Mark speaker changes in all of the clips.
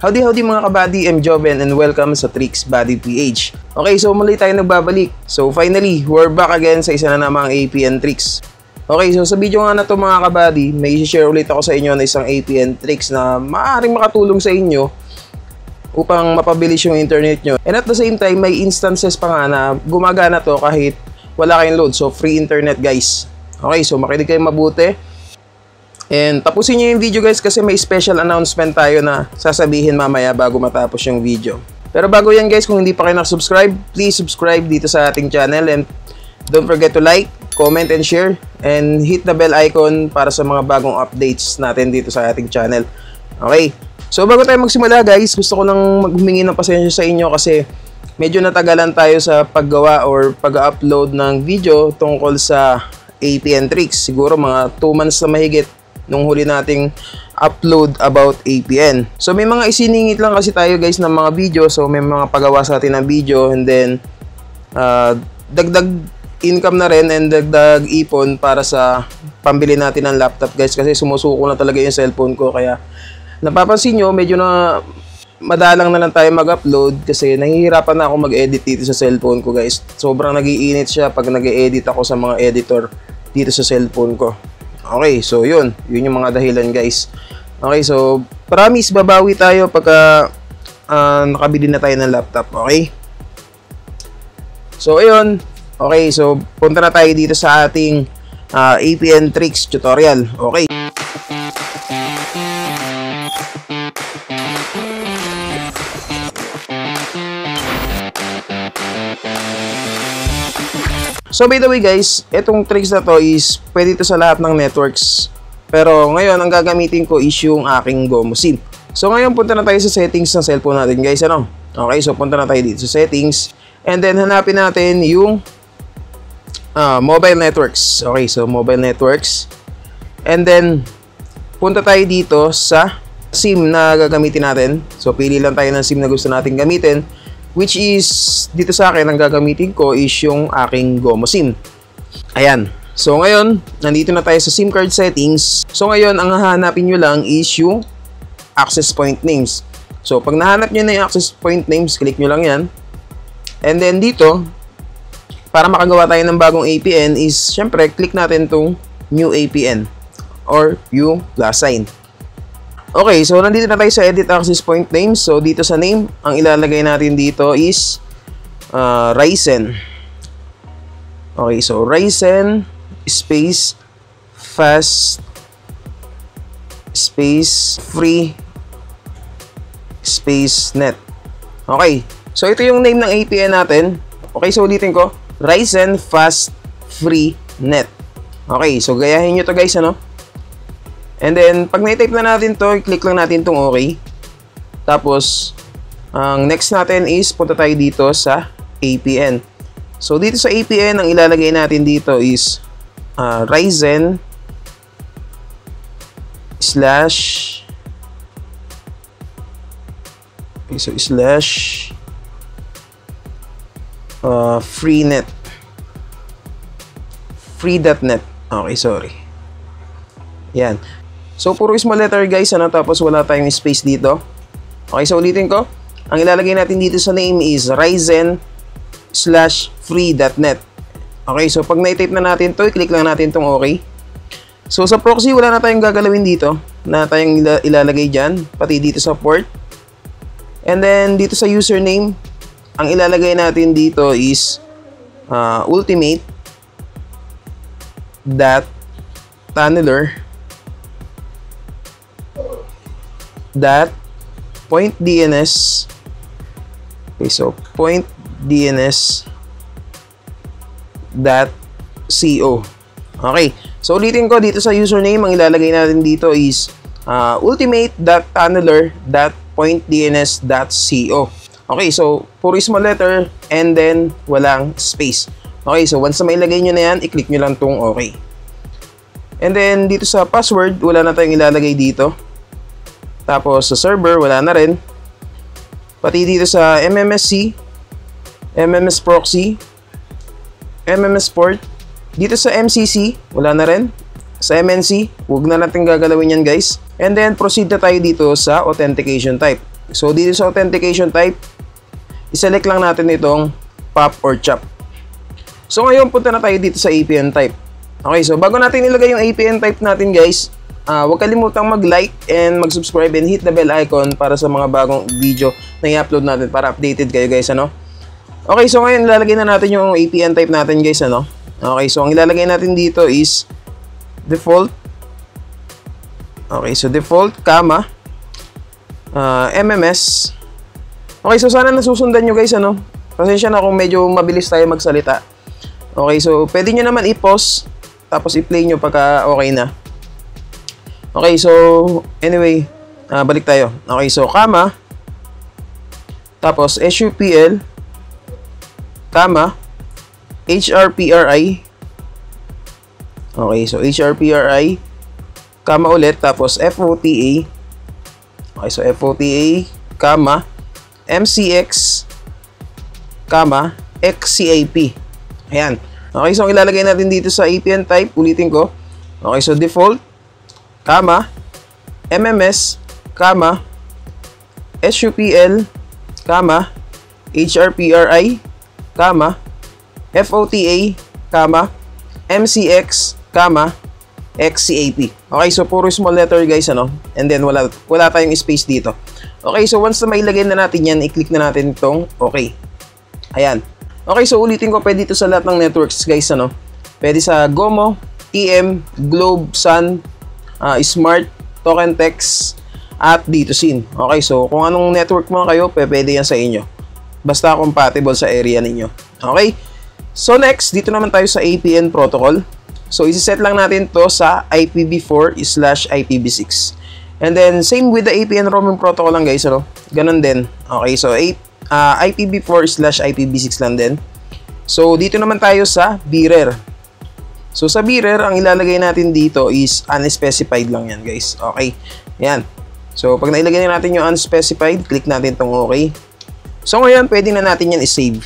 Speaker 1: Howdy mga kabady, I'm Joven and welcome sa Tricks Body PH. Okay, so muli tayo nagbabalik. So finally, we're back again sa isa na namang APN tricks. Okay, so sa video nga na to mga kabady, may i-share ulit ako sa inyo na isang APN tricks na maaaring makatulong sa inyo upang mapabilis yung internet nyo. And at the same time, may instances pa nga na gumagana to kahit wala kayong load. So free internet guys. Okay, so makinig kayo mabuti. And tapusin nyo yung video guys kasi may special announcement tayo na sasabihin mamaya bago matapos yung video. Pero bago yan guys, kung hindi pa kayo nakasubscribe, please subscribe dito sa ating channel. And don't forget to like, comment, and share. And hit the bell icon para sa mga bagong updates natin dito sa ating channel. Okay, so bago tayo magsimula guys, gusto ko lang humingi ng pasensya sa inyo kasi medyo natagalan tayo sa paggawa or pag-upload ng video tungkol sa APN tricks. Siguro mga 2 months na mahigit nung huli nating upload about APN. So may mga isiningit lang kasi tayo guys ng mga video. So may mga pagawa sa atin ng video and then dagdag income na rin and dagdag ipon para sa pambili natin ng laptop guys kasi sumusuko na talaga yung cellphone ko. Kaya napapansin nyo medyo na madalang na lang tayo mag-upload kasi nahihirapan na ako mag-edit dito sa cellphone ko guys. Sobrang nag-iinit siya pag nag-edit ako sa mga editor dito sa cellphone ko. Okay, so yun yung mga dahilan guys. Okay, so promise babawi tayo pagka nakabili na tayo ng laptop. Okay, so ayun. Okay, so punta na tayo dito sa ating APN tricks tutorial. Okay, so by the way guys, itong tricks na to is pwede to sa lahat ng networks. Pero ngayon, ang gagamitin ko is yung aking GOMO SIM. So ngayon, punta na tayo sa settings ng cellphone natin guys. Ano? Okay, so punta na tayo dito sa settings. And then hanapin natin yung mobile networks. Okay, so mobile networks. And then, punta tayo dito sa SIM na gagamitin natin. So pili lang tayo ng SIM na gusto natin gamitin. Which is, dito sa akin, ang gagamitin ko is yung aking GOMO SIM. Ayan. So ngayon, nandito na tayo sa SIM card settings. So ngayon, ang hahanapin nyo lang is yung access point names. So pag nahanap nyo na yung access point names, click nyo lang yan. And then dito, para makagawa tayo ng bagong APN is, syempre, click natin tong new APN or yung plus sign. Okay, so nandito na tayo sa edit access point name. So dito sa name, ang ilalagay natin dito is Ryzen. Okay, so Ryzen space fast space free space net. Okay, so ito yung name ng APN natin. Okay, so ulitin ko, Ryzen fast free net. Okay, so gayahin nyo to guys, ano? And then, pag na-type na natin to, click lang natin tong OK. Tapos, ang next natin is, punta tayo dito sa APN. So, dito sa APN, ang ilalagay natin dito is Ryzen slash okay, so slash freenet free.net. Okay, sorry. Yan. So, puro small letter guys, ano, tapos wala tayong space dito. Okay, so ulitin ko. Ang ilalagay natin dito sa name is Ryzen slash free.net. Okay, so pag na-type na natin to, i-click lang natin tong OK. So, sa proxy, wala na tayong gagalawin dito. Na tayong ilalagay dyan, pati dito sa port. And then, dito sa username, ang ilalagay natin dito is ultimate .tunneler .point DNS. Okay, so point DNS .co. Okay, so ulitin ko dito sa username, ang ilalagay natin dito is ultimate.tunneler .point DNS.co. Okay, so puro small letter and then walang space. Okay, so once na mailagay nyo na yan, i-click nyo lang tong OK. And then dito sa password, wala na tayong ilalagay dito. Tapos sa server, wala na rin. Pati dito sa MMSC, MMS proxy, MMS port, dito sa MCC, wala na rin. Sa MNC, huwag na natin gagalawin yan guys. And then proceed na tayo dito sa authentication type. So, dito sa authentication type, iselect lang natin itong POP or CHOP. So, ngayon punta na tayo dito sa APN type. Okay, so bago natin ilagay yung APN type natin guys, huwag kalimutang mag-like and mag-subscribe and hit the bell icon para sa mga bagong video na i-upload natin para updated kayo guys, ano? Okay, so ngayon ilalagay na natin yung APN type natin guys, ano? Okay, so ang ilalagay natin dito is default. Okay, so default, comma, MMS. Okay, so sana nasusundan nyo guys, ano? Pasensya na kung medyo mabilis tayo magsalita. Okay, so pwede nyo naman i-pause, tapos i-play nyo pagka okay na. Okay, so anyway, balik tayo. Okay, so comma, tapos SUPL, comma, HRPRI. Okay, so HRPRI, comma ulit, tapos FOTA. Okay, so FOTA, comma, MCX, comma, XCAP. Ayan. Okay, so ang ilalagay natin dito sa APN type, ulitin ko. Okay, so default, comma, MMS, comma, SUPL, comma, HRPRI, comma, FOTA, comma, MCX, comma, XCAP. Okay, so puro small letter guys, ano? And then wala tayong space dito. Okay, so once na mailagay na natin yan, i-click na natin itong okay. Ayan. Okay, so ulitin ko, pwede dito sa lahat ng networks guys, ano? Pwede sa GOMO, TM, Globe, Sun, Smart, Token Text, at dito SIN. Okay, so kung anong network mo kayo, pwede yan sa inyo. Basta compatible sa area ninyo. Okay? So next, dito naman tayo sa APN protocol. So isi-set lang natin to sa IPv4/IPv6. And then same with the APN roaming protocol lang guys, ano? Ganun din. Okay, so IPv4/IPv6 lang din. So dito naman tayo sa bearer. So sa bearer, ang ilalagay natin dito is unspecified lang yan guys. Okay. Yan. So pag nailagay na natin yung unspecified, click natin tong okay. So ngayon, pwede na natin yan i-save.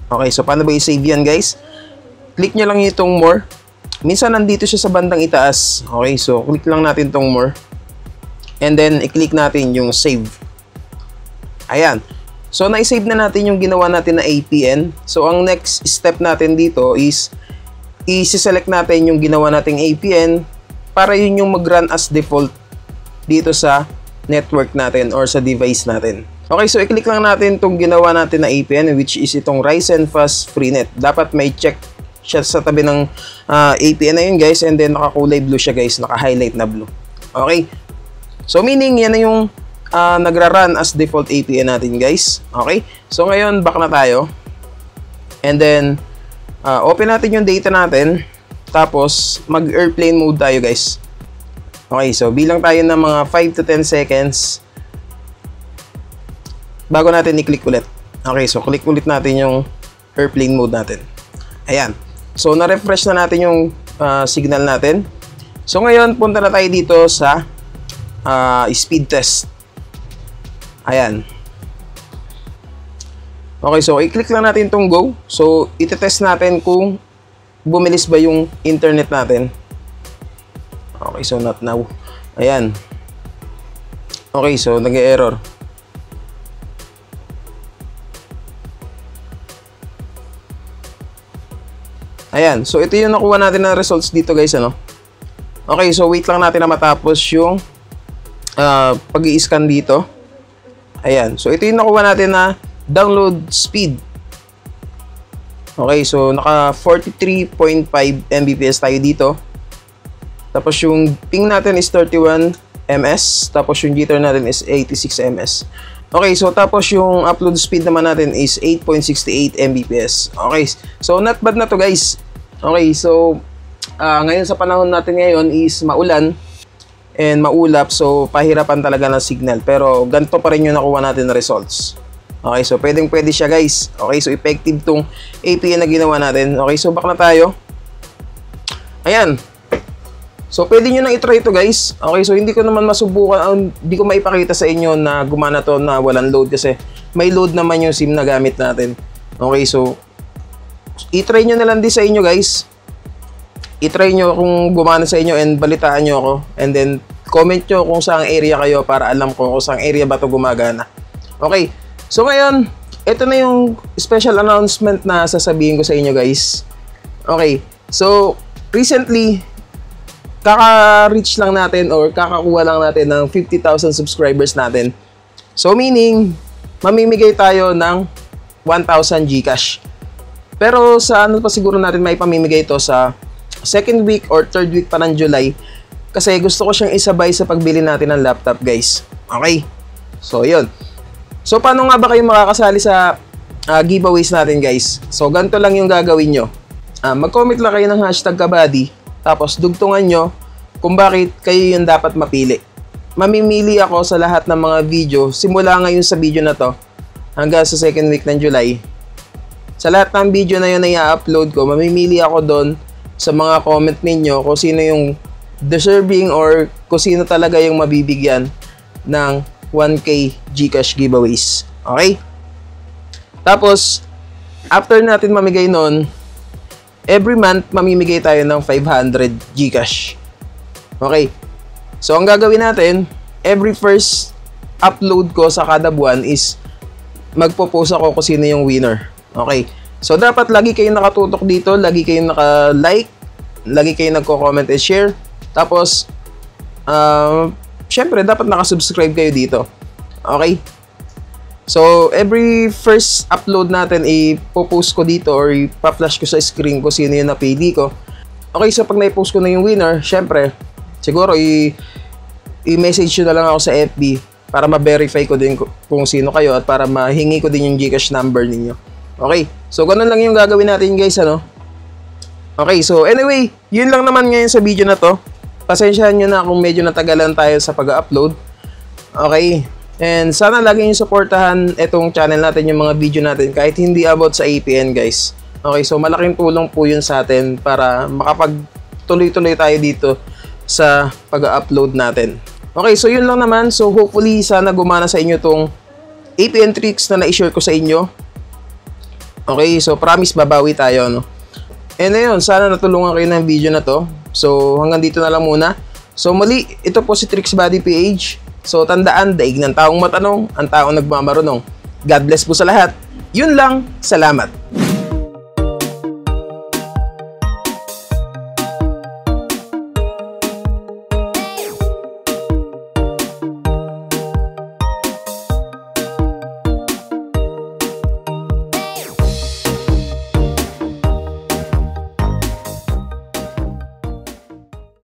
Speaker 1: Okay, so paano ba i-save yan guys? Click nyo lang itong more. Minsan nandito siya sa bandang itaas. Okay, so click lang natin tong more. And then i-click natin yung save. Ayan. So na-save na natin yung ginawa natin na APN. So ang next step natin dito is i-select natin yung ginawa nating APN para yun yung mag-run as default dito sa network natin or sa device natin. Okay, so i-click lang natin itong ginawa natin na APN, which is itong Ryzen Fast Freenet. Dapat may check siya sa tabi ng APN na yun guys, and then nakakulay blue siya guys, naka-highlight na blue. Okay, so meaning yan na yung nagra-run as default APN natin guys. Okay, so ngayon back na tayo, and then open natin yung data natin, tapos mag-airplane mode tayo guys. Okay, so bilang tayo ng mga 5 to 10 seconds bago natin i-click ulit. Okay, so click ulit natin yung airplane mode natin. Ayan. So, na-refresh na natin yung signal natin. So, ngayon, punta na tayo dito sa speed test. Ayan. Okay, so, i-click lang natin itong go. So, iti-test natin kung bumilis ba yung internet natin. Okay, so, not now. Ayan. Okay, so, nag-error. Ayan, so ito yung nakuha natin na results dito guys, ano? Okay, so wait lang natin na matapos yung pag-i-scan dito. Ayan, so ito yung nakuha natin na download speed. Okay, so naka 43.5 Mbps tayo dito. Tapos yung ping natin is 31 ms. Tapos yung jitter natin is 86 ms. Okay, so tapos yung upload speed naman natin is 8.68 Mbps. Okay, so not bad na to guys. Okay, so ngayon sa panahon natin ngayon is maulan and maulap, so pahirapan talaga ng signal. Pero ganito pa rin yung nakuha natin na results. Okay, so pwede siya guys. Okay, so effective tong APN na ginawa natin. Okay, so back na tayo. Ayan. So pwede nyo nang itry ito guys. Okay, so hindi ko naman masubukan, hindi ko maipakita sa inyo na gumana to na walang load kasi may load naman yung SIM na gamit natin. Okay, so i-try nyo na lang din sa inyo guys. I-try nyo kung gumana sa inyo and balitaan nyo ako. And then comment nyo kung saang area kayo para alam ko kung saang area ba ito gumagana. Okay, so ngayon, ito na yung special announcement na sasabihin ko sa inyo guys. Okay, so recently, kaka-reach lang natin or kakakuha lang natin ng 50,000 subscribers natin. So meaning, mamimigay tayo ng 1,000 GCash. Pero sa ano pa siguro natin may pamimigay ito sa second week or third week pa ng July. Kasi gusto ko siyang isabay sa pagbili natin ng laptop guys. Okay? So yun. So paano nga ba kayo makakasali sa giveaways natin guys? So ganito lang yung gagawin nyo. Mag-comment lang kayo ng hashtag kabady. Tapos dugtungan nyo kung bakit kayo yung dapat mapili. Mamimili ako sa lahat ng mga video simula ngayon sa video na to hanggang sa second week ng July. Sa lahat ng video na yun na i-upload ko, mamimili ako doon sa mga comment ninyo kung sino yung deserving or kung sino talaga yung mabibigyan ng 1K GCash giveaways. Okay? Tapos, after natin mamigay nun, every month mamimigay tayo ng 500 GCash. Okay? So, ang gagawin natin, every first upload ko sa kada buwan is magpo-post ako kung sino yung winner. Okay. So, dapat lagi kayong nakatutok dito, lagi kayong naka-like, lagi kayong nagko-comment and share. Tapos, syempre, dapat nakasubscribe kayo dito. Okay? So, every first upload natin, ipo-post ko dito or ipa-flash ko sa screen kung sino yung napili ko. Okay, so pag na-post ko na yung winner, syempre, siguro i-message nyo na lang ako sa FB para ma-verify ko din kung sino kayo at para mahingi ko din yung GCash number ninyo. Okay, so ganun lang yung gagawin natin guys, ano? Okay, so anyway, yun lang naman ngayon sa video na to. Pasensyahan nyo na kung medyo natagalan tayo sa pag-upload. Okay, and sana lagi nyo supportahan itong channel natin, yung mga video natin, kahit hindi about sa APN guys. Okay, so malaking tulong po yun sa atin para makapagtuloy-tuloy tayo dito sa pag-upload natin. Okay, so yun lang naman. So hopefully sana gumana sa inyo tong APN tricks na na-share ko sa inyo. Okay, so promise babawi tayo, no? And ayun, sana natulungan kayo ng video na to. So hanggang dito na lang muna. So muli, ito po si Tricks Buddy PH. So tandaan, daig ng taong matanong, ang taong nagmamarunong. God bless po sa lahat. Yun lang, salamat.